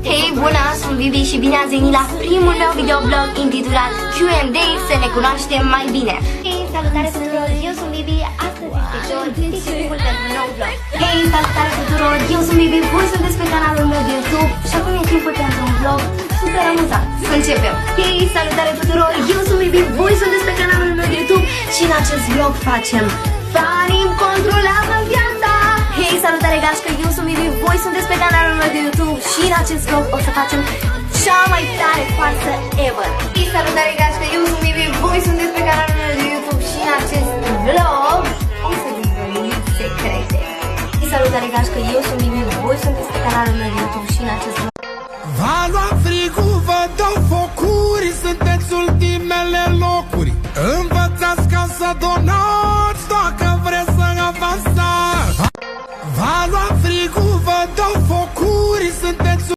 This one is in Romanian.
Hei, bună, sunt Vivi și bine ați venit la primul meu videoblog intitulat Q&A, să ne cunoaștem mai bine. Hei, salutare tuturor, eu sunt Vivi, astăzi este joi, timpul pentru nou vlog. Hei, salutare tuturor, eu sunt Vivi, voi sunteți pe canalul meu de YouTube și acum e timpul pentru un vlog super amuzant. Să începem! Hei, salutare tuturor, eu sunt Vivi, voi sunteți pe canalul meu de YouTube și în acest vlog facem banii îmi controlează viața! Hei, salutare gașcă, eu sunt Vivi, voi sunteți pe canalul meu de YouTube și în acest vlog o să facem cea mai tare farsă ever. Hei, salutare gașcă, eu sunt Vivi, voi sunteți pe canalul meu de YouTube și în acest vlog o să dezvăluim secrete. Hei, salutare gașcă, eu sunt Vivi, voi sunteți pe canalul meu de YouTube și în acest vlog